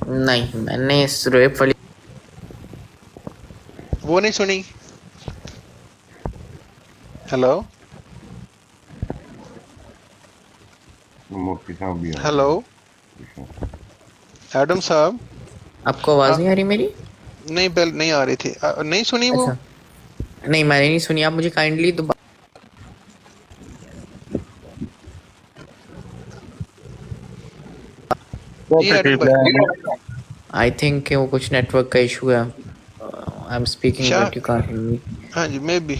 نہیں میں نے اس ریپ والی وہ نہیں سنی؟ ہیلو مفتی صاحب بھی آ ہیلو گئے. ایڈم صاحب، آپ کو آواز نہیں آ رہی میری؟ نہیں پہلے نہیں آ رہی تھی، نہیں سنی وہ؟ اچھا نہیں میں نے نہیں سنی. آپ مجھے کائنڈلی وہ جی ایڈم تشریف بھائی. لے آئے ہیں. آئی تھنک کہ وہ کچھ نیٹ ورک کا ایشو ہے. I am speaking Shah, but you can't hear me. ہاں جی میں بھی.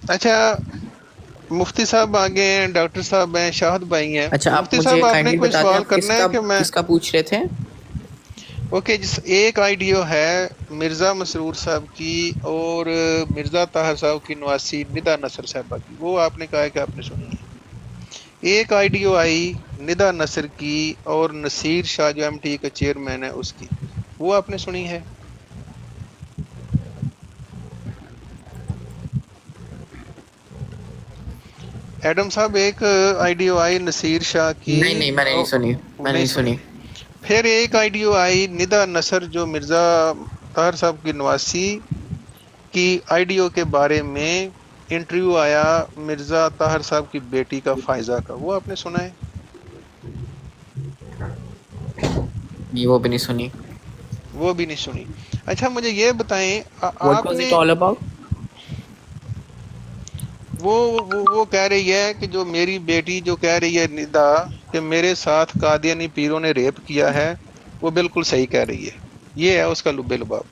اچھا مفتی صاحب آگے ہیں، ڈاکٹر صاحب ہیں، شاہد بھائی ہیں. اچھا آپ مفتی مجھے صاحب آپ نے کائنڈلی کوئی بتا دیں سوال آپ کرنا ہے کہ میں؟ کس کا پوچھ رہے تھے؟ اوکے، جس ایک آئیڈیو ہے مرزا مسرور صاحب کی اور مرزا طاہر صاحب کی نواسی ندا نصر صاحبہ کی، وہ آپ نے کہا ہے کہ آپ نے سنی ہے. ایک آئیڈیو آئی ندا نصر کی اور نصیر شاہ جو ایم ٹی کا چیئرمین ہے اس کی، وہ آپ نے سنی ہے؟ ایڈم صاحب ایک آئیڈیو آئی نصیر شاہ کی، نہیں میں نے نہیں سنی. میں نے نہیں نہیں سنی. سنی. پھر ایک آئیڈیو آئی ندا نصر جو مرزا طاہر صاحب کی نواسی کی آئیڈیو کے بارے میں انٹرویو آیا مرزا طاہر صاحب کی بیٹی کا فائزہ کا، وہ آپ نے سنا ہے؟ نہیں وہ بھی نہیں سنی. وہ بھی نہیں سنی. اچھا مجھے یہ بتائیں واٹ آپ واز اٹ نے آل اباؤٹ؟ وہ کہہ رہی ہے کہ جو میری بیٹی جو کہہ رہی ہے ندا کہ میرے ساتھ قادیانی پیروں نے ریپ کیا ہے، وہ بالکل صحیح کہہ رہی ہے. یہ ہے اس کا لب لباب،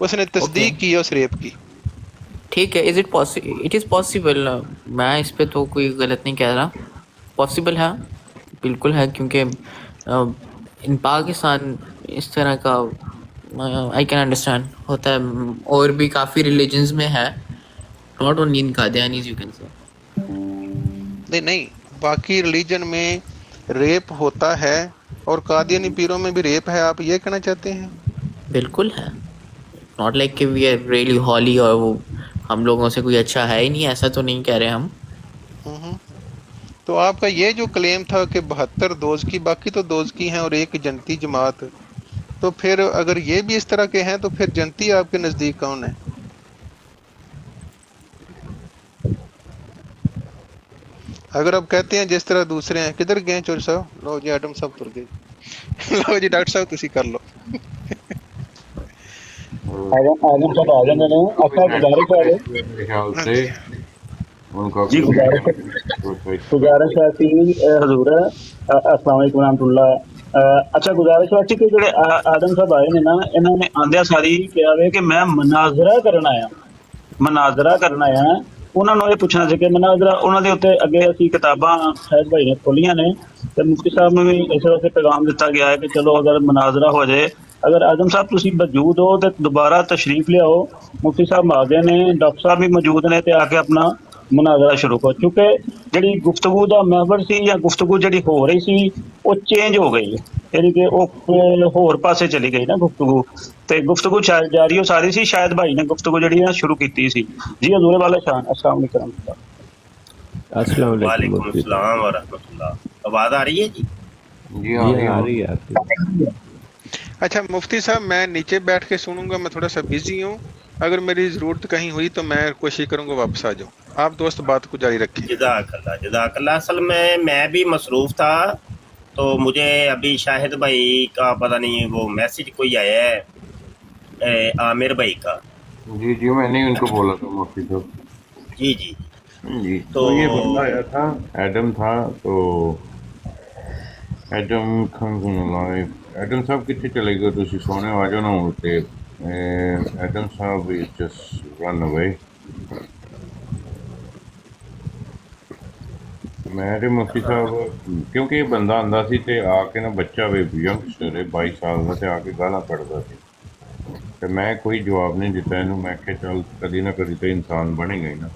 اس نے اوکے تصدیق کی ہے اس ریپ کی. ٹھیک ہے. It is possible. میں اس پہ تو کوئی غلط نہیں کہہ رہا. پاسبل ہے، بالکل ہے، کیونکہ ان پاکستان اس طرح کا آئی کین انڈرسٹینڈ ہوتا ہے. اور بھی کافی ریلیجنز میں ہے، not only in Qadianis you can say. نہیں، باقی ریلیجن میں ریپ ہوتا ہے اور قادیانی پیروں میں بھی ریپ ہے، آپ یہ کہنا چاہتے ہیں؟ بالکل ہے. ناٹ لائک کہ وی آر ریئلی ہالی اور وہ ہم لوگوں سے کوئی اچھا ہے ہی نہیں، ایسا تو نہیں کہہ رہے ہم. ہوں. تو آپ کا یہ جو کلیم تھا کہ 72 دوزکی، باقی تو دوزکی ہیں اور ایک جنتی جماعت، تو پھر اگر یہ بھی اس طرح کے ہیں تو پھر جنتی آپ کے نزدیک کون ہے؟ اگر آپ کہتے ہیں جس طرح دوسرے ہیں، کدھر گئے چور صاحب؟ لو جی ایڈم صاحب تر گئے. لو جی ڈاکٹر صاحب تسی کر لو. آدم صاحب آ جانے نے. اچھا گزارش ہے میرے خیال ہاں سے جی. ان کا جی، کوئی گزارش ہے کہ حضور السلام علیکم ورحمۃ اللہ. اچھا گزارش ہے کہ جڑے آدم صاحب آئے نے نا، انہوں نے آندیا ساری کیا وے کہ میں مناظرہ کرنا آیا. انہوں نے یہ پوچھنا سی کہ مناظرہ انہوں نے اتنے اگے اسی کتاباں شاہد بھائی نے کھولیاں نے، تو مفتی صاحب نے بھی اس واسطے پیغام دیتا گیا ہے کہ چلو اگر مناظرہ ہو جائے. اگر اعظم صاحب تسی موجود ہو تو دوبارہ تشریف لیاؤ. مفتی صاحب آ گئے نے، ڈاکٹر صاحب بھی موجود نے، تے آ کے اپنا مناظرہ شروع کرو. کیونکہ جڑی گفتگو دا محور سی یا گفتگو جڑی ہو رہی سی وہ چینج ہو گئی ہے، یعنی کہ وہ ہور پاسے چلی گئی نا گفتگو. تے گفتگو جاری ہو ساری سی، شاید بھائی نے گفتگو جڑی ہے شروع کیتی سی. جی حضور والا شان. السلام علیکم ورحمۃ اللہ. السلام علیکم وعلیکم مفتی صاحب. السلام ورحمۃ اللہ. آواز آ رہی ہے جی؟ جی آ جی رہی ہاں ہے. آ رہی ہے آپ کی. اچھا مفتی صاحب میں نیچے بیٹھ کے سنوں گا، میں تھوڑا سا بزی ہوں. اگر میری ضرورت کہیں ہوئی تو میں کوشش کروں گا واپس آ جاؤں. آپ دوست بات کو جاری رکھیں. جزاک اللہ جزاک اللہ. اصل میں بھی مصروف تھا، تو مجھے ابھی شاہد بھائی کا پتہ نہیں وہ میسج کوئی آیا ہے عامر بھائی کا. جی میں نے ان کو بولا تھا مفتی صاحب. جی جی جی. جی تو تو یہ بندہ آیا تھا، ایڈم تھا. تو ایڈم ایڈم صاحب کتنے چلے گئے؟ تسی سونے آ جاؤ نا ہوں تے. ایڈم صاحب جسٹ رن اوے. میں تے مفتی صاحب کیونکہ یہ بندہ آندا سی تے آ کے نا بچہ وے ینگسٹر ہے 22 سال دا، تے آ کے گالاں کڈدا سی. تے میں کوئی جواب نہیں دیتا اینوں. میں کہ چل کدی نہ کدی تے انسان بنے گا ہی نا.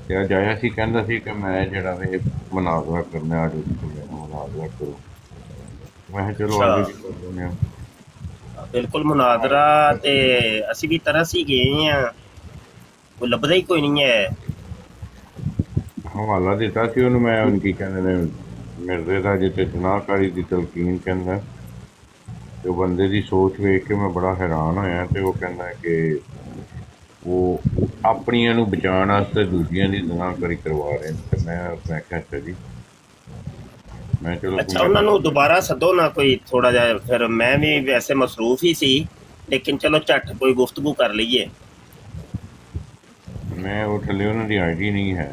تے اج آیا سی کہندا سی کہ میں جڑا وے مناظرہ کرنا، اج اتھے میرا مناظرہ کرو. میں کہا چلو اچھا، اج بھی کر لینے آں. بالکل مناظرہ تے اسی بھی طرح ہی گئے ہیں، کوئی لبدا ہی کوئی نہیں ہے. حوالہ دیتا سی انہوں. میں ان کی کہندے نے ਮਿਰਜ਼ੇ ਦਾ ਜਿੱਤੇ ਜਨਾਹਕਾਰੀ ਦੀ ਤਲਕੀਨ ਕਹਿੰਦਾ, ਤੇ ਉਹ ਬੰਦੇ ਦੀ ਸੋਚ ਵੇਖ ਕੇ ਮੈਂ ਬੜਾ ਹੈਰਾਨ ਹੋਇਆ। ਤੇ ਉਹ ਕਹਿੰਦਾ ਕਿ ਉਹ ਆਪਣੀਆਂ ਨੂੰ ਬਚਾਉਣ ਵਾਸਤੇ ਦੂਜੀਆਂ ਦੀ ਜਨਾਹਕਾਰੀ ਕਰਵਾ ਰਹੇ ਨੇ। ਤੇ ਮੈਂ ਕਿਹਾ ਅੱਛਾ ਜੀ, ਮੈਂ ਚਲੋ ਅੱਛਾ, ਉਹਨਾਂ ਨੂੰ ਦੁਬਾਰਾ ਸੱਦੋ ਨਾ ਕੋਈ ਥੋੜਾ ਜਿਹਾ, ਫਿਰ ਮੈਂ ਵੀ ਵੈਸੇ ਮਸਰੂਫ ਹੀ ਸੀ, ਲੇਕਿਨ ਚਲੋ ਝੱਟ ਕੋਈ ਗੁਫ਼ਤਗੂ ਕਰ ਲਈਏ। ਮੈਂ ਉਹ ਥੱਲੇ ਉਹਨਾਂ ਦੀ ਆਈਡੀ ਨਹੀਂ ਹੈ,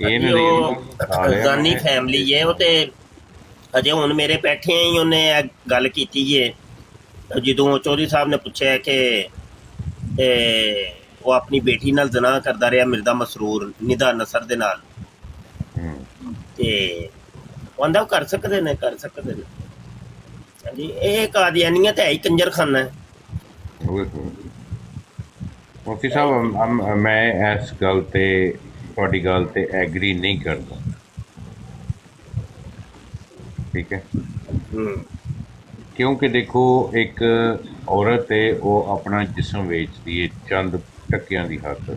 ਇਹ ਨਾ ਉਹ ਜ਼ਾਨੀ ਫੈਮਿਲੀ ਹੈ ਉਹ, ਤੇ ਅਜੇ ਹੁਣ ਮੇਰੇ ਬੈਠੇ ਹੀ ਉਹਨੇ ਇਹ ਗੱਲ ਕੀਤੀ ਹੈ। ਜਦੋਂ ਚੌਧਰੀ ਸਾਹਿਬ ਨੇ ਪੁੱਛਿਆ ਕਿ ਉਹ ਆਪਣੀ ਬੇਟੀ ਨਾਲ ਜ਼ਨਾ ਕਰਦਾ ਰਿਹਾ ਮਿਰਜ਼ਾ ਮਸਰੂਰ ਨਿਦਾ ਨਸਰ ਦੇ ਨਾਲ, ਤੇ ਕਹਿੰਦਾ ਉਹ ਕਰ ਸਕਦੇ ਨੇ, ਕਰ ਸਕਦੇ ਨੇ। ਹਾਂਜੀ, ਇਹ ਕਾਦੀਆਨੀਅਤ ਹੈ ਹੀ ਕੰਜਰਖਾਨਾ ਹੈ। ਮੁਫਤੀ ਸਾਹਿਬ, ਮੈਂ ਇਸ ਗੱਲ ਤੇ ਤੁਹਾਡੀ ਗੱਲ ਤੇ ਐਗਰੀ ਨਹੀਂ ਕਰਦਾ, ਠੀਕ ਹੈ? ਕਿਉਂਕਿ ਦੇਖੋ, ਇੱਕ ਔਰਤ ਹੈ, ਉਹ ਆਪਣਾ ਜਿਸਮ ਵੇਚਦੀ ਹੈ ਚੰਦ ਟੱਕਿਆਂ ਦੀ ਖਾਤਰ।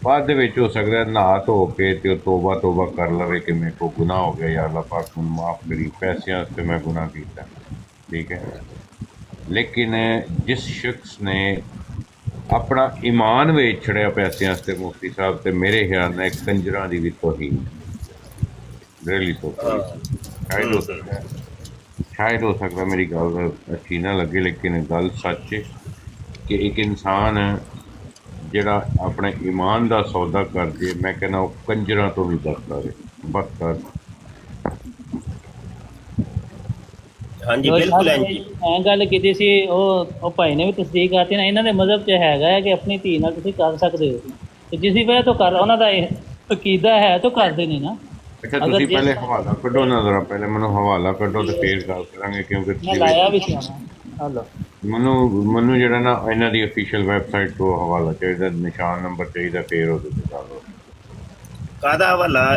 ਬਾਅਦ ਦੇ ਵਿੱਚ ਹੋ ਸਕਦਾ ਨਹਾ ਧੋ ਕੇ ਤੇ ਉਹ ਤੋਬਾ ਕਰ ਲਵੇ ਕਿ ਮੇਰੇ ਕੋਲ ਗੁਨਾਹ ਹੋ ਗਿਆ, ਯਾ ਅੱਲਾਹ ਪਾਕ ਮੈਨੂੰ ਮਾਫ਼ ਕਰੀ, ਪੈਸਿਆਂ ਵਾਸਤੇ ਮੈਂ ਗੁਨਾਹ ਕੀਤਾ, ਠੀਕ ਹੈ। ਲੇਕਿਨ ਜਿਸ ਸ਼ਖਸ ਨੇ ਆਪਣਾ ਈਮਾਨ ਵੇਚ ਛੜਿਆ ਪੈਸਿਆਂ ਵਾਸਤੇ, ਮੁਫਤੀ ਸਾਹਿਬ, ਤੇ ਮੇਰੇ ਖਿਆਲ ਨਾਲ ਇੱਕ ਕੰਜਰਾਂ ਦੀ ਵੀ ਤੋਹੀਨ ਰੈਲੀ ਤੋਂ ਸ਼ਾਇਦ ਹੋ ਸਕਦਾ ਮੇਰੀ ਗੱਲ ਅੱਛੀ ਨਾ ਲੱਗੇ, ਲੇਕਿਨ ਗੱਲ ਸੱਚ ਹੈ ਕਿ ਇੱਕ ਇਨਸਾਨ ਜਿਹੜਾ ਆਪਣੇ ਈਮਾਨ ਦਾ ਸੌਦਾ ਕਰ ਜੇ, ਮੈਂ ਕਹਿੰਦਾ ਉਹ ਕੰਜਰਾਂ ਤੋਂ ਵੀ ਬਦਤਰ। ਹਾਂਜੀ, ਬਿਲਕੁਲ ਜੀ। ਐਂ ਗੱਲ ਕੀਤੀ ਸੀ, ਉਹ ਭਾਈ ਨੇ ਵੀ ਤਸਦੀਕ ਕਰਤੀ ਨਾ, ਇਹਨਾਂ ਦੇ ਮਜ਼ਹਬ 'ਚ ਹੈਗਾ ਹੈ ਕਿ ਆਪਣੀ ਧੀ ਨਾਲ ਤੁਸੀਂ ਕਰ ਸਕਦੇ ਹੋ, ਤੇ ਜਿਸ ਦੀ ਵਜ੍ਹਾ ਤੋਂ ਕਰ, ਉਹਨਾਂ ਦਾ ਅਕੀਦਾ ਹੈ ਤਾਂ ਕਰਦੇ ਨੇ ਨਾ। ਅੱਛਾ, ਤੁਸੀਂ ਪਹਿਲੇ ਹਵਾਲਾ ਕੱਢੋ ਨਾ ਜ਼ਰਾ, ਪਹਿਲੇ ਮੈਨੂੰ ਹਵਾਲਾ ਕੱਢੋ ਤੇ ਫੇਰ ਗੱਲ ਕਰਾਂਗੇ, ਕਿਉਂਕਿ ਲਾਇਆ ਵੀ ਸੀ ਮੈਨੂੰ ਜਿਹੜਾ ਨਾ ਇਹਨਾਂ ਦੀ ਅਫੀਸ਼ੀਅਲ ਵੈਬਸਾਈਟ ਤੋਂ ਹਵਾਲਾ ਚਾਹੀਦਾ, ਨਿਸ਼ਾਨ ਨੰਬਰ ਚਾਹੀਦਾ, ਫੇਰ ਉਹਦੇ ਤੇ ਗੱਲ। ਕਾਹਦਾ ਹਵਾਲਾ?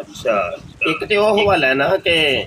ਅੱਛਾ, ਇੱਕ ਤੇ ਉਹ ਹਵਾਲਾ ਹੈ ਨਾ ਕਿ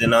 ਜ਼ਨਾ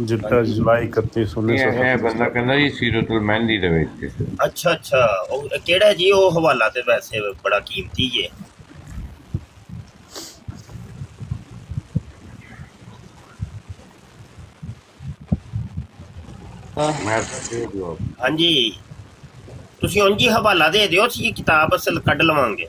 ਜਿੱਦਾਂ ਜੁਲਾਈ 31 ਇਹ ਬੰਦਾ ਕਹਿੰਦਾ ਜੀ ਸੀਰਤੁਲ ਮਹਿੰਦੀ ਦੇ ਵਿੱਚ। ਅੱਛਾ ਅੱਛਾ, ਉਹ ਕਿਹੜਾ ਜੀ ਉਹ ਹਵਾਲਾ? ਤੇ ਵੈਸੇ ਬੜਾ ਕੀਮਤੀ ਹੈ। ਹਾਂਜੀ, ਤੁਸੀਂ ਉਂਝ ਹੀ ਹਵਾਲਾ ਦੇ ਦਿਓ, ਅਸੀਂ ਕਿਤਾਬ ਅਸਲ ਕੱਢ ਲਵਾਂਗੇ।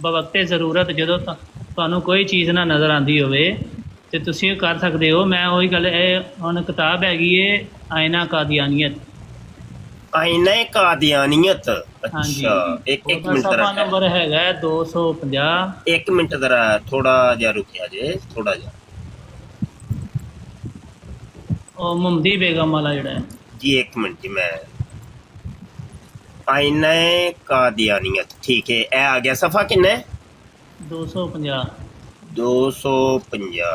ਬਵਕਤੇ ਜ਼ਰੂਰਤ ਜਦੋਂ ਤੁਹਾਨੂੰ ਕੋਈ ਚੀਜ਼ ਨਾ ਨਜ਼ਰ ਆਉਂਦੀ ਹੋਵੇ ਤੇ ਤੁਸੀਂ ਉਹ ਕਰ ਸਕਦੇ ਹੋ। ਮੈਂ ਉਹੀ ਗੱਲ, ਇਹ ਹੁਣ ਕਿਤਾਬ ਹੈਗੀ ਏ ਆਇਨਾ ਕਾਦੀਆਨੀਅਤ। ਆਇਨਾ ਕਾਦੀਆਨੀਅਤ, ਅੱਛਾ। ਇੱਕ ਮਿੰਟ ਸਫਾ ਨੰਬਰ ਹੈਗਾ 250। ਇੱਕ ਮਿੰਟ ਜ਼ਰਾ ਥੋੜਾ ਜਿਹਾ ਰੁਕਿਆ ਜੇ, ਥੋੜਾ ਜਿਹਾ। ਉਹ ਮੁਹੰਮਦੀ ਬੇਗਮ ਵਾਲਾ ਜਿਹੜਾ ਹੈ ਜੀ, ਇੱਕ ਮਿੰਟ ਜੀ, ਮੈਂ ਆਇਨਾ ਕਾਦੀਆਨੀਅਤ, ਠੀਕ ਹੈ। ਇਹ ਆ ਗਿਆ। ਸਫਾ ਕਿੰਨਾ ਹੈ? 250। 250।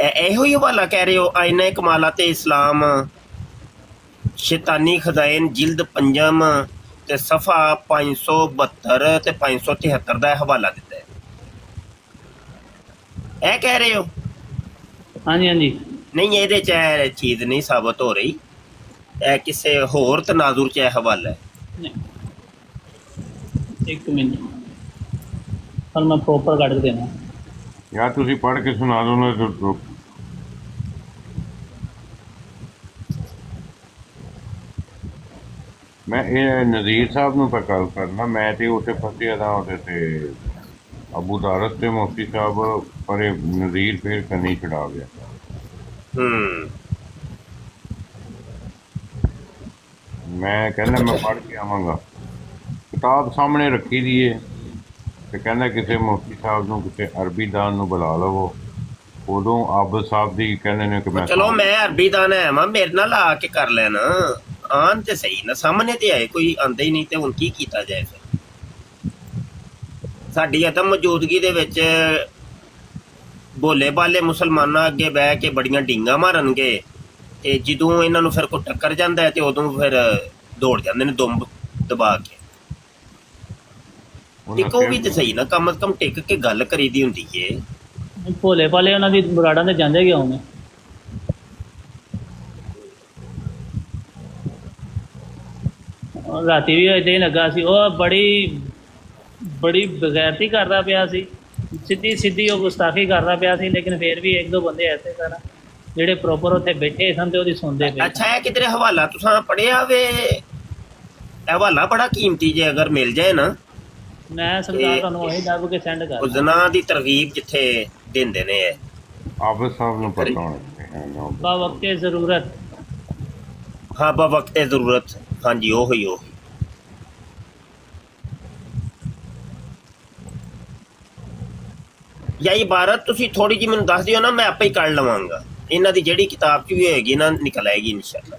ਇਹੋ ਹੀ ਹਵਾਲਾ ਕਹਿ ਰਹੇ ਹੋ? ਆਇਨਾ ਕਮਾਲਾਤ ਇਸਲਾਮ, ਸ਼ੈਤਾਨੀ ਖਜ਼ਾਇਨ, ਜਿਲਦ 5, ਤੇ ਸਫਾ 572 ਤੇ 573 ਦਾ ਹਵਾਲਾ ਦਿੱਤਾ ਹੈ। ਇਹ ਕਹਿ ਰਹੇ ਹੋ? ਹਾਂਜੀ ਹਾਂਜੀ ਨਹੀਂ, ਇਹਦੇ 'ਚ ਇਹ ਚੀਜ਼ ਨਹੀਂ ਸਾਬਤ ਹੋ ਰਹੀ, ਇਹ ਕਿਸੇ ਹੋਰ ਤਨਾਜ਼ੁਰ 'ਚ ਇਹ ਹਵਾਲਾ ਹੈ। ਨਹੀਂ, ਇੱਕ ਮਿੰਟ ਪਰ ਮੈਂ ਪ੍ਰੋਪਰ ਕੱਢ ਕੇ ਦੇਣਾ। ਯਾਰ ਤੁਸੀਂ ਪੜ੍ਹ ਕੇ ਸੁਣਾ ਦਿਓ ਨਾ। ਮੈਂ ਇਹ ਨਜ਼ੀਰ ਸਾਹਿਬ ਨੂੰ ਤਾਂ ਗੱਲ ਕਰਨਾ, ਮੈਂ ਤੇ ਉੱਥੇ ਫਸਿਆ ਦਾ ਉਹਦੇ ਤੇ ਅਬੂ ਦਾਰਸ ਤੇ ਮੁਫਤੀ ਸਾਹਿਬ, ਪਰ ਇਹ ਨਜ਼ੀਰ ਫੇਰ ਕੰਨੀ ਛਡਾ ਗਿਆ। ਮੈਂ ਕਹਿੰਦਾ ਮੈਂ ਪੜ੍ਹ ਕੇ ਆਵਾਂਗਾ, ਕਿਤਾਬ ਸਾਹਮਣੇ ਰੱਖੀ ਦੀ ਏ, ਤੇ ਕਹਿੰਦਾ ਕਿਸੇ ਮੁਫਤੀ ਸਾਹਿਬ ਨੂੰ, ਕਿਸੇ ਅਰਬੀ ਦਾਨ ਨੂੰ ਬੁਲਾ ਲਵੋ। ਉਦੋਂ ਆਬਦ ਸਾਹਿਬ ਦੀ ਕਹਿੰਦੇ ਨੇ ਕਿ ਮੈਂ ਚਲੋ ਮੈਂ ਅਰਬੀ ਦਾਨ ਹੈ ਵਾ, ਮੇਰੇ ਨਾਲ ਆ ਕੇ ਕਰ ਲੈਣਾ, ਆਣ ਤੇ ਸਹੀ ਨਾ, ਸਾਹਮਣੇ ਤੇ ਆਏ, ਕੋਈ ਆਂਦਾ ਹੀ ਨਹੀਂ ਤੇ ਹੁਣ ਕੀ ਕੀਤਾ ਜਾਏ। ਫਿਰ ਸਾਡੀ ਅਦਮ ਮੌਜੂਦਗੀ ਦੇ ਵਿੱਚ ਭੋਲੇ ਭਾਲੇ ਮੁਸਲਮਾਨਾਂ ਅੱਗੇ ਬਹਿ ਕੇ ਬੜੀਆਂ ਡੀਂਗਾਂ ਮਾਰਨਗੇ, ਤੇ ਜਦੋਂ ਇਹਨਾਂ ਨੂੰ ਫਿਰ ਕੋਈ ਟੱਕਰ ਜਾਂਦਾ ਹੈ ਤੇ ਉਦੋਂ ਫਿਰ ਦੌੜ ਜਾਂਦੇ ਨੇ ਦੁੰਬ ਦਬਾ ਕੇ। ਟਿਕੋ ਵੀ ਤੇ ਸਹੀ ਨਾ, ਕਮ ਅਜ਼ ਕਮ ਟਿਕ ਕੇ ਗੱਲ ਕਰੀਦੀ ਹੁੰਦੀ ਏ। ਭੋਲੇ ਭਾਲੇ ਉਹਨਾਂ ਦੀ ਬਰਾੜਾਂ ਤੇ ਜਾਂਦੇ ਕਿਉਂ ਨੇ? ਰਾਤੀ ਵੀ ਏਦਾਂ ਹੀ ਲੱਗਾ ਸੀ, ਉਹ ਬੜੀ ਬਗੈਰਤੀ ਕਰਦਾ ਪਿਆ ਸੀ, ਸਿੱਧੀ ਉਹ ਗੁਸਤਾਖੀ ਕਰਦਾ ਪਿਆ ਸੀ, ਲੇਕਿਨ ਫਿਰ ਵੀ ਇੱਕ ਦੋ ਬੰਦੇ ਐਸੇ ਸਨ ਜਿਹੜੇ ਪ੍ਰੋਪਰ ਉੱਥੇ ਬੈਠੇ ਸਨ ਤੇ ਉਹਦੀ ਸੁਣਦੇ ਪਏ। ਅੱਛਾ, ਇਹ ਕਿਧਰੇ ਹਵਾਲਾ ਤੁਸੀਂ ਪੜ੍ਹਿਆ ਵੇ? ਇਹ ਹਵਾਲਾ ਬੜਾ ਕੀਮਤੀ ਜੇ, ਅਗਰ ਮਿਲ ਜਾਏ ਨਾ। ਮੈਂ ਸਰਦਾਰ ਤੁਹਾਨੂੰ ਉਹੀ ਦੱਬ ਕੇ ਸੈਂਡ ਕਰ ਉਸਨਾ ਦੀ ਤਰਗੀਬ ਜਿੱਥੇ ਦਿੰਦੇ ਨੇ ਆਬਦ ਸਾਹਿਬ ਨੂੰ ਪਤਾ ਹੋਣਾ। ਬਾ ਵਕਤੇ ਜ਼ਰੂਰਤ। ਹਾਂ, ਬਾ ਵਕਤੇ ਜ਼ਰੂਰਤ, ਹਾਂਜੀ ਉਹੀ। ਜਾਂ ਇਬਾਰਤ ਤੁਸੀਂ ਥੋੜੀ ਜਿਹੀ ਮੈਨੂੰ ਦੱਸ ਦਿਓ ਨਾ, ਮੈਂ ਆਪੇ ਹੀ ਕੱਢ ਲਵਾਂਗਾ। ਇਹਨਾਂ ਦੀ ਜਿਹੜੀ ਕਿਤਾਬ 'ਚ ਵੀ ਹੋਏਗੀ ਨਾ, ਨਿਕਲ ਆਏਗੀ ਇਨਸ਼ਾਅੱਲਾ।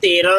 13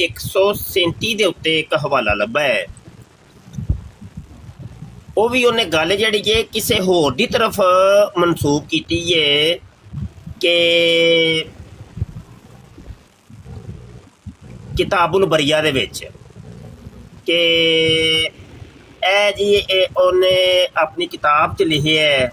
137 ਦੇ ਉੱਤੇ ਇੱਕ ਹਵਾਲਾ ਲੱਭਾ ਹੈ। ਉਹ ਵੀ ਉਹਨੇ ਗੱਲ ਜਿਹੜੀ ਹੈ ਕਿਸੇ ਹੋਰ ਦੀ ਤਰਫ ਮਨਸੂਬ ਕੀਤੀ ਹੈ ਕਿ ਕਿਤਾਬੁਲ ਬਰੀਆ ਦੇ ਵਿੱਚ ਕਿ ਇਹ ਜੀ ਉਹਨੇ ਆਪਣੀ ਕਿਤਾਬ 'ਚ ਲਿਖਿਆ ਹੈ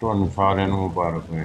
ਤੁਹਾਨੂੰ ਸਾਰਿਆਂ ਨੂੰ ਮੁਬਾਰਕ ਹੋਏ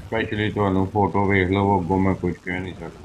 ਸਪੈਸ਼ਲੀ ਤੁਹਾਨੂੰ ਫੋਟੋ ਵੇਖ ਲਓ, ਅੱਗੋਂ ਮੈਂ ਕੁਝ ਕਹਿ ਨਹੀਂ ਸਕਦਾ।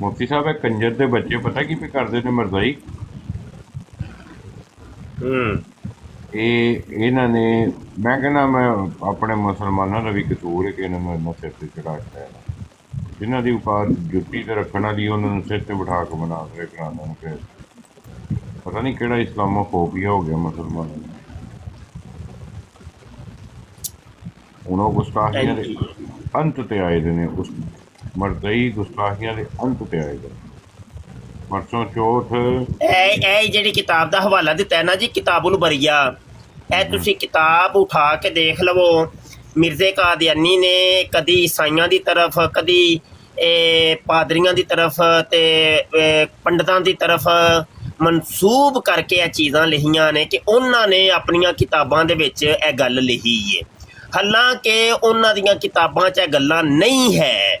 ਮੁਫਤੀ ਸਾਹਿਬ ਇਹ ਕੰਜਰ ਦੇ ਬੱਚੇ ਪਤਾ ਕੀ ਕਰਦੇ ਨੇ ਮਰਜ਼ਾਈ? ਇਹਨਾਂ ਨੇ, ਮੈਂ ਕਹਿੰਦਾ ਮੈਂ ਆਪਣੇ ਮੁਸਲਮਾਨਾਂ ਦਾ ਵੀ ਕਸੂਰ ਹੈ ਕਿ ਇਹਨਾਂ ਨੂੰ ਇੰਨਾ ਸਿਰ ਤੇ ਚੜਾ ਕੇ ਜਿਨ੍ਹਾਂ ਦੀ ਔਕਾਤ ਜੁੱਤੀ ਤੇ ਰੱਖਣ ਵਾਲੀ, ਉਹਨਾਂ ਨੂੰ ਸਿਰ ਤੇ ਬਿਠਾ ਕੇ ਮੁਨਾਜ਼ਰੇ ਕਰਾਉਂਦੇ ਨੇ। ਫਿਰ ਪਤਾ ਨਹੀਂ ਕਿਹੜਾ ਇਸਲਾਮੋਫੋਬੀਆ ਹੋ ਗਿਆ ਮੁਸਲਮਾਨਾਂ ਨੂੰ। ਹੁਣ ਉਹ ਗੁਸਤਾਖੀਆਂ ਦੇ ਅੰਤ ਤੇ ਆਏ ਦੇ ਨੇ, ਉਸ ਮਰਜ਼ਈ ਗੁਸਤਾਖੀਆਂ ਦੇ ਅੰਤ ਤੇ ਆਏ ਦੇ। ਪਰਸੋਂ ਚੌਥ ਇਹ ਜਿਹੜੀ ਕਿਤਾਬ ਦਾ ਹਵਾਲਾ ਦਿੱਤਾ ਹੈ ਨਾ ਜੀ, ਕਿਤਾਬੁਲ ਬਰੀਆ, ਇਹ ਤੁਸੀਂ ਕਿਤਾਬ ਉਠਾ ਕੇ ਦੇਖ ਲਵੋ। ਮਿਰਜ਼ੇ ਕਾਦੀਆਨੀ ਨੇ ਕਦੀ ਈਸਾਈਆਂ ਦੀ ਤਰਫ, ਕਦੀ ਪਾਦਰੀਆਂ ਦੀ ਤਰਫ ਤੇ ਪੰਡਤਾਂ ਦੀ ਤਰਫ ਮਨਸੂਬ ਕਰਕੇ ਇਹ ਚੀਜ਼ਾਂ ਲਿਖੀਆਂ ਨੇ ਕਿ ਉਹਨਾਂ ਨੇ ਆਪਣੀਆਂ ਕਿਤਾਬਾਂ ਦੇ ਵਿੱਚ ਇਹ ਗੱਲ ਲਿਖੀ ਹੈ। ਹਾਲਾਂਕਿ ਉਹਨਾਂ ਦੀਆਂ ਕਿਤਾਬਾਂ 'ਚ ਇਹ ਗੱਲਾਂ ਨਹੀਂ ਹੈ।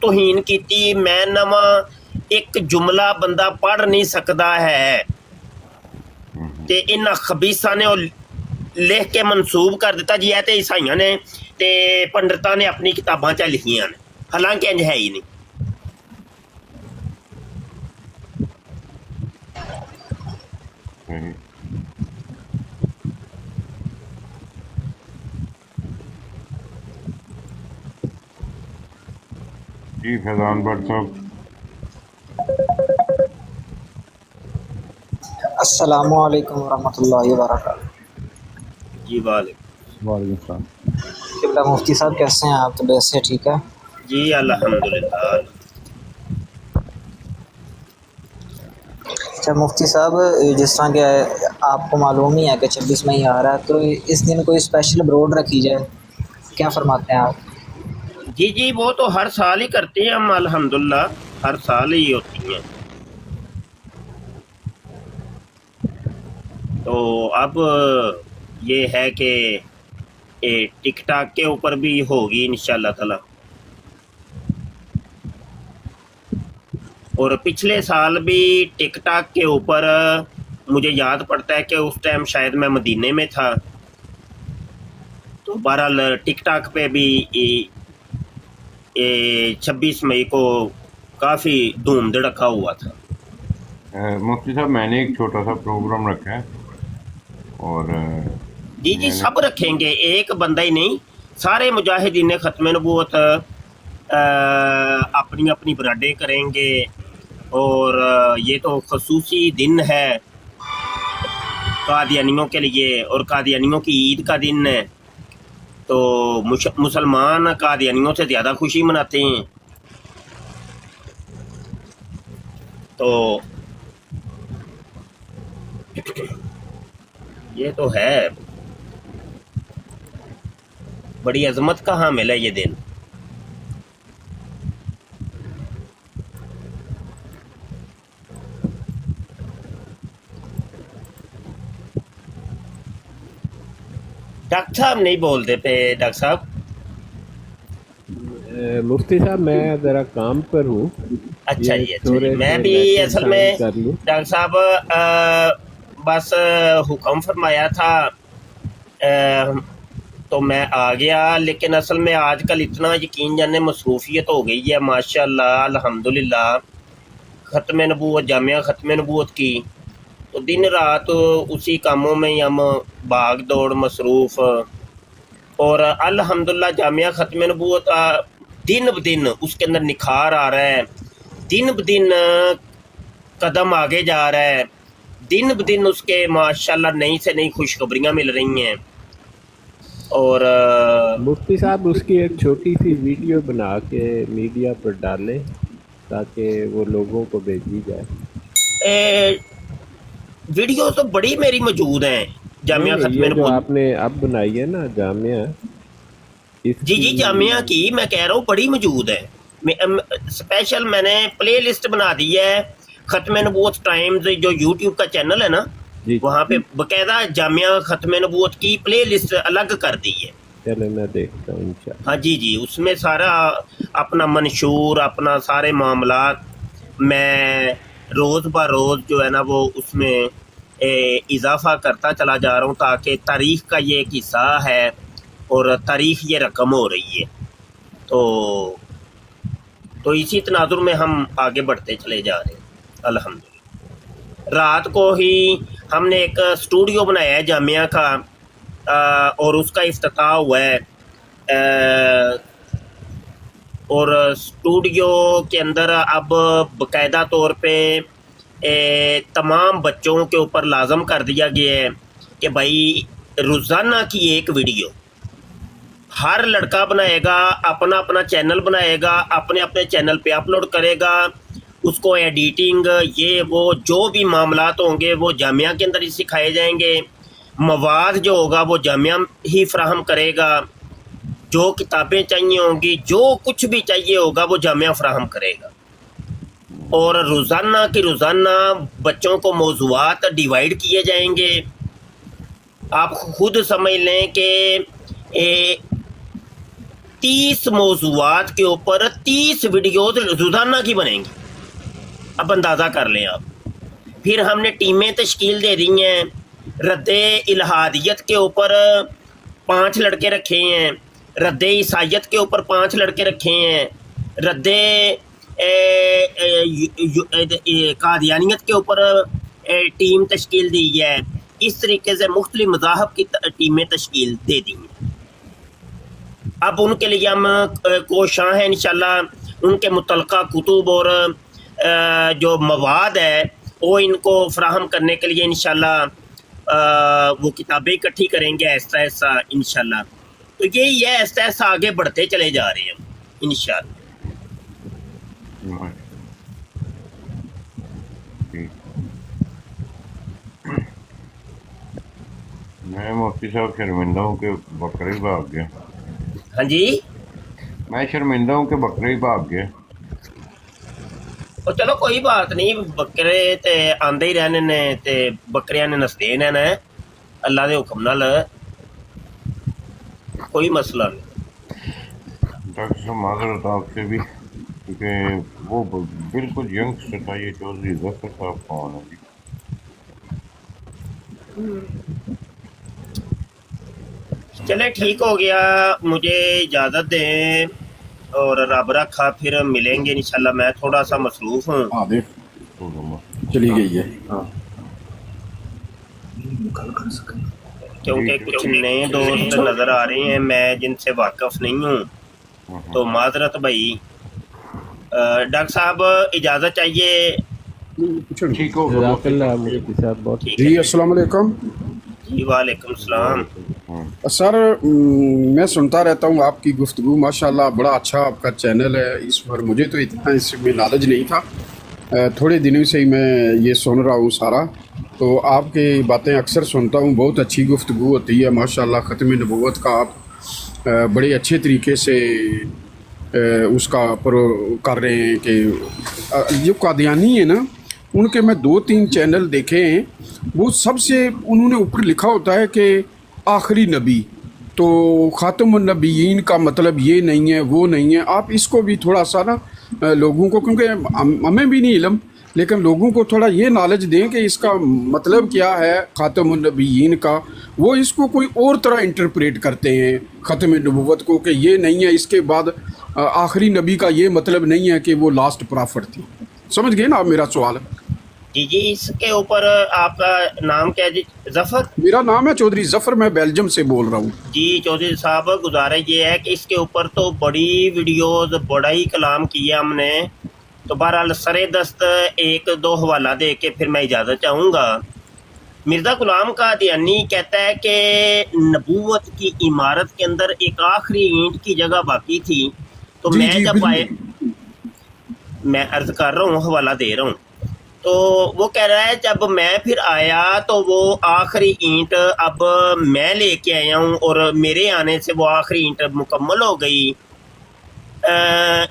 ਤੋਹੀਨ ਕੀਤੀ। ਮੈਂ ਨਵਾਂ ਇੱਕ ਜੁਮਲਾ ਬੰਦਾ ਪੜ੍ਹ ਨਹੀਂ ਸਕਦਾ ਹੈ ਤੇ ਇਹਨਾਂ ਖਬੀਸਾਂ ਨੇ ਉਹ ਲਿਖ ਕੇ ਮਨਸੂਬ ਕਰ ਦਿੱਤਾ ਜੀ ਇਹ ਤੇ ਈਸਾਈਆਂ ਨੇ ਤੇ ਪੰਡਤਾਂ ਨੇ ਆਪਣੀ ਕਿਤਾਬਾਂ 'ਚ ਲਿਖੀਆਂ ਨੇ, ਹਾਲਾਂਕਿ ਇੰਝ ਹੈ ਹੀ ਨਹੀਂ। صحیح جی فیضان بٹ صاحب السلام علیکم ورحمۃ اللہ وبرکاتہ۔ جی وعلیکم وعلیکم السلام۔ قبلہ مفتی صاحب کیسے ہیں آپ؟ طبیعت سے ٹھیک ہے؟ جی الحمدللہ۔ اچھا مفتی صاحب، جس طرح کہ آپ کو معلوم ہی ہے کہ 26 مئی آ رہا ہے، تو اس دن کوئی اسپیشل بروڈ رکھی جائے، کیا فرماتے ہیں آپ؟ جی وہ تو ہر سال ہی کرتے ہیں ہم، الحمدللہ ہر سال ہی ہوتی ہیں۔ تو اب یہ ہے کہ ٹک ٹاک کے اوپر بھی ہوگی انشاءاللہ تعالی، اور پچھلے سال بھی ٹک ٹاک کے اوپر مجھے یاد پڑتا ہے کہ اس ٹائم شاید میں مدینے میں تھا، تو بہرحال ٹک ٹاک پہ بھی 26 مئی کو کافی دھوم دھڑکا ہوا تھا۔ مفتی صاحب میں نے ایک چھوٹا سا پروگرام رکھا ہے، اور جی سب رکھیں گے، ایک بندہ ہی نہیں، سارے مجاہدین ختم نبوت اپنی اپنی برادے کریں گے، اور یہ تو خصوصی دن ہے قادیانیوں کے لیے، اور قادیانیوں کی عید کا دن ہے، تو مسلمان قادیانیوں سے زیادہ خوشی مناتے ہیں۔ تو یہ تو ہے، بڑی عظمت کا حامل ہے یہ دن۔ ڈاکٹر صاحب نہیں بولتے پہ، ڈاکٹر صاحب مفتی صاحب میں ذرا کام پر ہوں۔ اچھا یہ جی، اچھا تھوڑے جی، میں سے بھی لیسن اصل میں شامل کر لوں۔ ڈاکٹر صاحب بس حکم فرمایا تھا تو میں آ گیا، لیکن اصل میں آج کل اتنا یقین جانے مصروفیت ہو گئی ہے ماشاءاللہ الحمدللہ، ختم نبوت، جامعہ ختم نبوت کی، تو دن رات اسی کاموں میں ہی ہم بھاگ دوڑ مصروف، اور الحمدللہ جامعہ ختم نبوت دن بدن اس کے اندر نکھار آ رہا ہے، دن بدن قدم آگے جا رہا ہے، دن بدن اس کے ماشاءاللہ نئی سے نئی خوشخبریاں مل رہی ہیں۔ اور مفتی صاحب اس کی ایک چھوٹی سی ویڈیو بنا کے میڈیا پر ڈالیں تاکہ وہ لوگوں کو بھیجی جائے۔ ویڈیو تو بڑی میری موجود ہیں جامعہ نہیں، ختم یہ جو نبوت، آپ نے اب بنائی ہے نا جامعہ، اس جی کی جامعہ کی میں کہہ رہا ہوں بڑی موجود ہے، اسپیشل میں نے پلے لسٹ بنا دی ہے ختم نبوت ٹائمز، جو یوٹیوب کا چینل ہے نا، جی وہاں پہ باقاعدہ جامعہ ختم نبوت کی پلے لسٹ الگ کر دی ہے۔ چلے میں دیکھتا ہوں انشاءاللہ۔ ہاں جی اس میں سارا اپنا منشور، اپنا سارے معاملات میں روز بہ روز جو ہے نا وہ اس میں اضافہ کرتا چلا جا رہا ہوں، تاکہ تاریخ کا یہ ایک حصہ ہے اور تاریخ یہ رقم ہو رہی ہے، تو اسی تناظر میں ہم آگے بڑھتے چلے جا رہے ہیں الحمدللہ۔ رات کو ہی ہم نے ایک اسٹوڈیو بنایا ہے جامعہ کا، اور اس کا افتتاح ہوا ہے، اور اسٹوڈیو کے اندر اب باقاعدہ طور پہ تمام بچوں کے اوپر لازم کر دیا گیا ہے کہ بھائی روزانہ کی ایک ویڈیو ہر لڑکا بنائے گا، اپنا اپنا چینل بنائے گا، اپنے اپنے چینل پہ اپلوڈ کرے گا، اس کو ایڈیٹنگ یہ وہ جو بھی معاملات ہوں گے وہ جامعہ کے اندر ہی سکھائے جائیں گے، مواد جو ہوگا وہ جامعہ ہی فراہم کرے گا، جو کتابیں چاہیے ہوں گی، جو کچھ بھی چاہیے ہوگا وہ جامعہ فراہم کرے گا، اور روزانہ کی روزانہ بچوں کو موضوعات ڈیوائیڈ کیے جائیں گے۔ آپ خود سمجھ لیں کہ 30 موضوعات کے اوپر 30 ویڈیوز روزانہ کی بنیں گی، اب اندازہ کر لیں آپ۔ پھر ہم نے ٹیمیں تشکیل دے دی ہیں، رد الہادیت کے اوپر 5 لڑکے رکھے ہیں، رد عیسائیت کے اوپر 5 لڑکے رکھے ہیں، رد قادیانیت کے اوپر ٹیم تشکیل دی ہے۔ اس طریقے سے مختلف مذاہب کی ٹیمیں تشکیل دے دی ہیں۔ اب ان کے لیے ہم کوشاں ہیں انشاءاللہ، ان کے متعلقہ کتب اور جو مواد ہے وہ ان کو فراہم کرنے کے لیے انشاءاللہ وہ کتابیں اکٹھی کریں گے ایسا ایسا انشاءاللہ۔ تو یہی ہے، ایسا ایسا آگے بڑھتے چلے جا رہے ہیں انشاءاللہ۔ میں مفتی صاحب شرمندہ ہوں کہ بکرے ہی بھاگ گیا۔ ہاں جی، میں شرمندہ ہوں کہ بکرے ہی بھاگ گیا۔ اور چلو کوئی بات نہیں، بکرے تے آندے ہی رہنے نے تے بکریاں نے نستے رہنا ہے اللہ دے حکم نال، کوئی مسئلہ نہیں۔ ڈاکٹر صاحب معذرت آپ سے بھی، کیونکہ وہ بالکل ینگسٹر تھا، یہ چودھری ظفر صاحب کون ہے جی؟ چلے ٹھیک ہو گیا، مجھے اجازت دیں اور رب رکھا، پھر ملیں گے انشاءاللہ۔ میں تھوڑا سا مصروف ہوں، ہاں دیکھ چلی گئی ہے، ہاں کیونکہ کچھ نئے دوست نظر آ رہے ہیں میں جن سے واقف نہیں ہوں، تو معذرت بھائی۔ ڈاکٹر صاحب اجازت چاہیے؟ ٹھیک ہو گیا جزاک اللہ مفتی صاحب، بہت جی السلام علیکم۔ جی وعلیکم السلام۔ سر میں سنتا رہتا ہوں آپ کی گفتگو، ماشاءاللہ بڑا اچھا آپ کا چینل ہے، اس پر مجھے تو اتنا اس میں نالج نہیں تھا، تھوڑے دنوں سے ہی میں یہ سن رہا ہوں سارا، تو آپ کی باتیں اکثر سنتا ہوں، بہت اچھی گفتگو ہوتی ہے ماشاءاللہ۔ ختم نبوت کا آپ بڑے اچھے طریقے سے اس کا کر رہے ہیں کہ جو قادیانی ہیں نا، ان کے میں 2-3 چینل دیکھے ہیں، وہ سب سے انہوں نے اوپر لکھا ہوتا ہے کہ آخری نبی، تو خاتم النبیین کا مطلب یہ نہیں ہے وہ نہیں ہے۔ آپ اس کو بھی تھوڑا سا نا لوگوں کو، کیونکہ ہمیں بھی نہیں علم، لیکن لوگوں کو تھوڑا یہ نالج دیں کہ اس کا مطلب کیا ہے خاتم النبیین کا۔ وہ اس کو کوئی اور طرح انٹرپریٹ کرتے ہیں ختم نبوت کو، کہ یہ نہیں ہے، اس کے بعد آخری نبی کا یہ مطلب نہیں ہے کہ وہ لاسٹ پرافٹ تھی۔ سمجھ گئے نا آپ میرا سوال؟ جی جی، اس کے اوپر آپ کا نام کیا ہے جی؟ ظفر؟ میرا نام ہے چودھری ظفر، میں بیلجیم سے بول رہا ہوں۔ جی چودھری صاحب، گزارش یہ ہے کہ اس کے اوپر تو بڑی ویڈیوز، بڑا ہی کلام کیا ہم نے، تو بہرحال سر دست 1-2 حوالہ دے کے پھر میں اجازت چاہوں گا۔ مرزا غلام قادیانی کہتا ہے کہ نبوت کی عمارت کے اندر ایک آخری اینٹ کی جگہ باقی تھی، تو میں جب آئے، میں عرض کر رہا ہوں، حوالہ دے رہا ہوں، تو وہ کہہ رہا ہے جب میں پھر آیا تو وہ آخری اینٹ اب میں لے کے آیا ہوں، اور میرے آنے سے وہ آخری اینٹ مکمل ہو گئی۔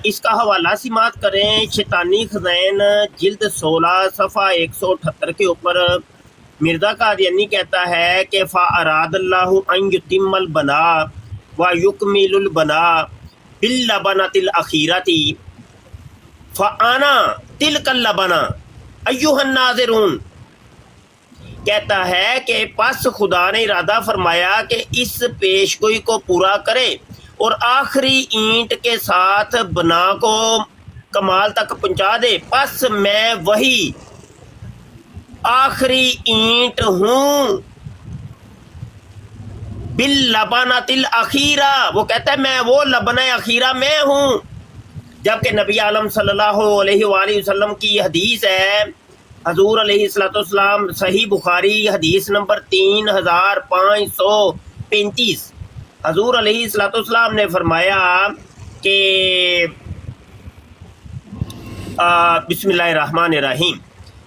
اس کا حوالہ سماعت کریں، شیطانی خزائن جلد 16 صفحہ 178 کے اوپر مرزا قادیانی کہتا ہے کہ فَأَرَادَ اللَّهُ أَن يُتِمَّ الْبَنَاءَ وَيُكْمِلُ الْبَنَاءَ بِاللَّبَنَةِ الْأَخِيرَةِ فَأَنَا تِلْكَ اللَّبَنَةُ ایُّهَا النَّاظِرُونَ، کہتا ہے کہ پس خدا نے ارادہ فرمایا کہ اس پیشگوئی کو پورا کرے اور آخری اینٹ کے ساتھ بنا کو کمال تک پہنچا دے، پس میں وہی آخری اینٹ ہوں، باللبنۃ الاخیرہ، وہ کہتا ہے میں وہ لبنہ اخیرہ میں ہوں، جبکہ نبی عالم صلی اللہ علیہ وآلہ وسلم کی حدیث ہے، حضور علیہ السلام، صحیح بخاری حدیث نمبر 3535، حضور علیہ السلام نے فرمایا کہ بسم اللہ الرحمن الرحیم،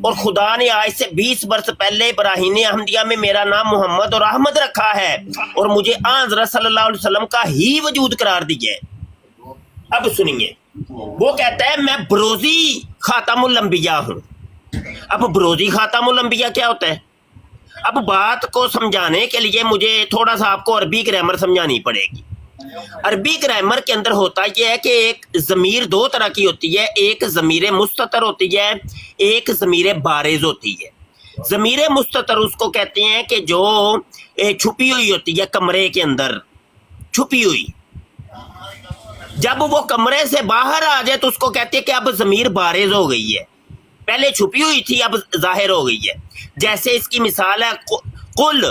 اور خدا نے آج سے 20 برس پہلے براہین احمدیہ میں میرا نام محمد اور احمد رکھا ہے اور مجھے حضرت صلی اللہ علیہ وسلم کا ہی وجود قرار دیا ہے۔ اب سنیے، وہ کہتا ہے میں بروزی خاتم الانبیاء ہوں۔ اب بروزی خاتم الانبیاء کیا ہوتا ہے؟ اب بات کو سمجھانے کے لیے مجھے تھوڑا سا آپ کو عربی گرامر سمجھانی پڑے گی۔ عربی گرامر کے اندر ہوتا یہ ہے کہ ایک ضمیر دو طرح کی ہوتی ہے، ایک ضمیر مستتر ہوتی ہے، ایک ضمیر بارز ہوتی ہے۔ ضمیر مستتر اس کو کہتے ہیں کہ جو چھپی ہوئی ہوتی ہے کمرے کے اندر، چھپی ہوئی، جب وہ کمرے سے باہر آ جائے تو اس کو کہتے ہیں کہ اب ضمیر بارز ہو گئی ہے، پہلے چھپی ہوئی تھی اب ظاہر ہو گئی ہے۔ جیسے اس کی مثال ہے قل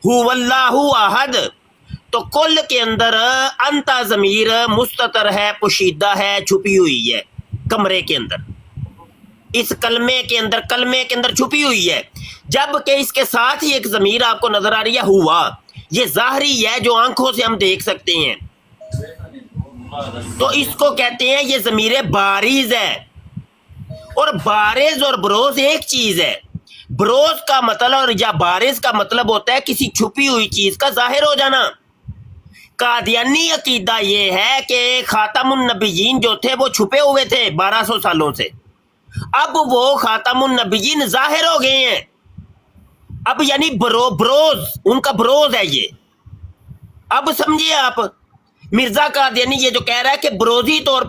هو اللہ احد، تو کل کے اندر انتا ضمیر مستتر ہے، پوشیدہ ہے، چھپی ہوئی ہے کمرے کے اندر، اس کلمے کے اندر چھپی ہوئی ہے، جبکہ اس کے ساتھ ہی ایک ضمیر آپ کو نظر آ رہی ہے ہوا، یہ ظاہری ہے جو آنکھوں سے ہم دیکھ سکتے ہیں، تو اس کو کہتے ہیں یہ ضمیر بارز ہے۔ اور بارز اور بروز ایک چیز ہے، بروز کا مطلب یا بارز کا مطلب ہوتا ہے کسی چھپی ہوئی چیز کا ظاہر ہو جانا۔ قادیانی عقیدہ یہ ہے کہ خاتم النبیین جو تھے وہ چھپے ہوئے تھے 1200 سالوں سے، اب وہ خاتم النبیین ظاہر ہو گئے ہیں، اب یعنی بروز ان کا بروز ہے یہ۔ اب سمجھیے آپ، مرزا قادیانی یہ جو کہہ رہا ہے کہ بروزی طور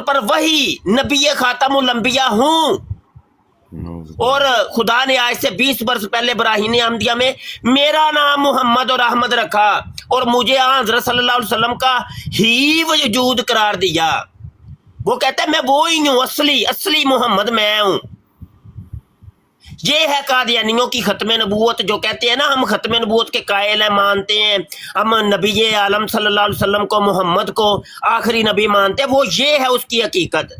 پر وہی نبی خاتم الانبیاء ہوں، اور خدا نے آج سے 20 برس پہلے براہین احمدیہ میں میرا نام محمد اور احمد رکھا اور مجھے حضرت صلی اللہ علیہ وسلم کا ہی وجود قرار دیا۔ وہ کہتا ہے میں وہی ہوں، اصلی محمد میں ہوں۔ یہ ہے قادیانیوں کی ختم نبوت، جو کہتے ہیں نا ہم ختم نبوت کے قائل ہیں، مانتے ہیں، ہم نبی عالم صلی اللہ علیہ وسلم کو، محمد کو آخری نبی مانتے ہیں، وہ یہ ہے اس کی حقیقت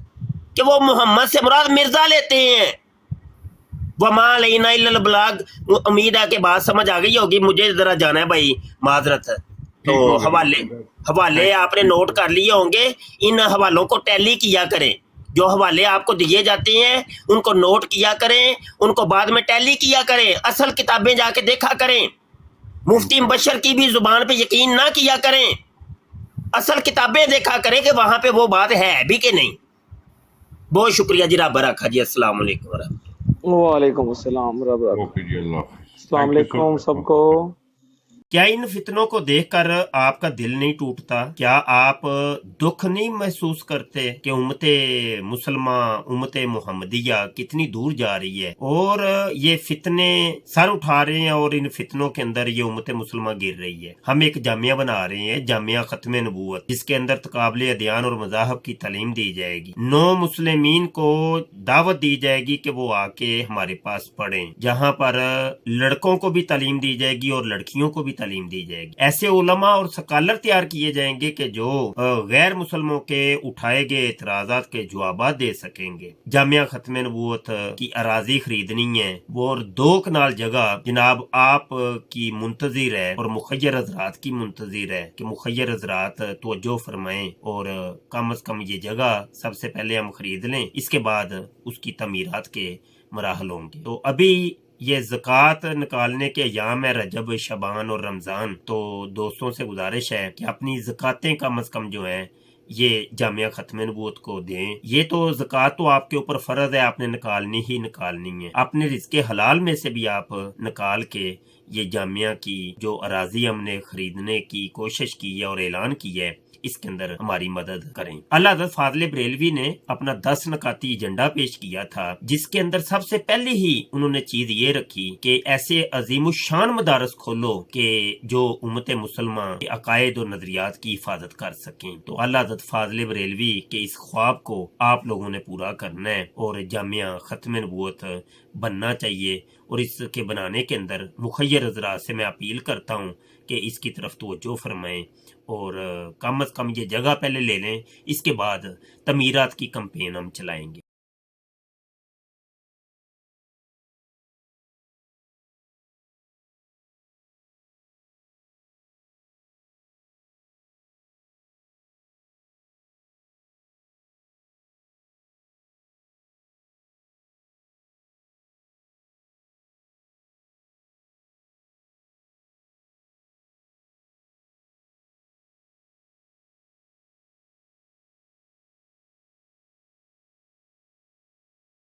کہ وہ محمد سے مراد مرزا لیتے ہیں۔ وما علینا الا البلاغ۔ امید ہے کہ بات سمجھ آ گئی ہوگی، مجھے ذرا جانا ہے بھائی، معذرت ہے۔ تو حوالے آپ نے نوٹ کر لیے ہوں گے، ان حوالوں کو ٹیلی کیا کریں، جو حوالے آپ کو دیے جاتے ہیں ان کو نوٹ کیا کریں، ان کو بعد میں ٹیلی کیا کریں، اصل کتابیں جا کے دیکھا کریں، مفتی مبشر کی بھی زبان پہ یقین نہ کیا کریں، اصل کتابیں دیکھا کریں کہ وہاں پہ وہ بات ہے بھی کہ نہیں۔ بہت شکریہ جی، رب رکھا جی، السلام علیکم ورحمۃ اللہ۔ وعلیکم السلام ورحمۃ اوکے جی، اللہ حافظ۔ السلام علیکم سب کو۔ کیا ان فتنوں کو دیکھ کر آپ کا دل نہیں ٹوٹتا؟ کیا آپ دکھ نہیں محسوس کرتے کہ امت مسلمہ، امت محمدیہ کتنی دور جا رہی ہے، اور یہ فتنے سر اٹھا رہے ہیں، اور ان فتنوں کے اندر یہ امت مسلمہ گر رہی ہے؟ ہم ایک جامعہ بنا رہے ہیں، جامعہ ختم نبوت، جس کے اندر تقابل ادیان اور مذاہب کی تعلیم دی جائے گی، نو مسلمین کو دعوت دی جائے گی کہ وہ آ کے ہمارے پاس پڑھیں، جہاں پر لڑکوں کو بھی تعلیم دی جائے گی اور لڑکیوں کو بھی تعلیم دی جائے گی۔ ایسے علماء اور سکالر تیار کیے جائیں گے کہ جو غیر مسلموں کے اٹھائے گئے اعتراضات کے جوابات دے سکیں گے۔ جامعہ ختم نبوت کی اراضی خریدنی ہے، وہ 2 کنال جگہ جناب آپ کی منتظر ہے، اور مخیر حضرات کی منتظر ہے کہ مخیر حضرات توجہ فرمائیں، اور کم از کم یہ جگہ سب سے پہلے ہم خرید لیں، اس کے بعد اس کی تعمیرات کے مراحل ہوں گے۔ تو ابھی یہ زکوٰۃ نکالنے کے ایام ہے، رجب، شعبان اور رمضان، تو دوستوں سے گزارش ہے کہ اپنی زکوٰتیں کم از کم جو ہیں یہ جامعہ ختم نبوت کو دیں۔ یہ تو زکوٰۃ تو آپ کے اوپر فرض ہے، آپ نے نکالنی ہی نکالنی ہے، اپنے رزق حلال میں سے بھی آپ نکال کے یہ جامعہ کی جو اراضی ہم نے خریدنے کی کوشش کی ہے اور اعلان کی ہے، اس کے اندر ہماری مدد کریں۔ اللہ حضرت فاضل بریلوی نے اپنا 10 نکاتی ایجنڈا پیش کیا تھا، جس کے اندر سب سے پہلے ہی انہوں نے چیز یہ رکھی کہ ایسے عظیم الشان مدارس کھولو کہ جو امت مسلمہ کے عقائد اور نظریات کی حفاظت کر سکیں۔ تو اللہ حضرت فاضل بریلوی کے اس خواب کو آپ لوگوں نے پورا کرنا ہے، اور جامعہ ختم نبوت بننا چاہیے، اور اس کے بنانے کے اندر مخیر حضرات سے میں اپیل کرتا ہوں کہ اس کی طرف توجہ فرمائیں، اور کم از کم یہ جگہ پہلے لے لیں، اس کے بعد تعمیرات کی کمپین ہم چلائیں گے۔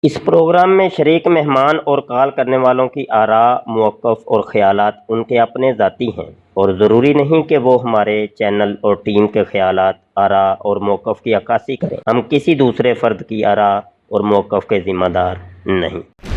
اس پروگرام میں شریک مہمان اور کال کرنے والوں کی آراء، موقف اور خیالات ان کے اپنے ذاتی ہیں اور ضروری نہیں کہ وہ ہمارے چینل اور ٹیم کے خیالات، آراء اور موقف کی عکاسی کریں۔ ہم کسی دوسرے فرد کی آراء اور موقف کے ذمہ دار نہیں۔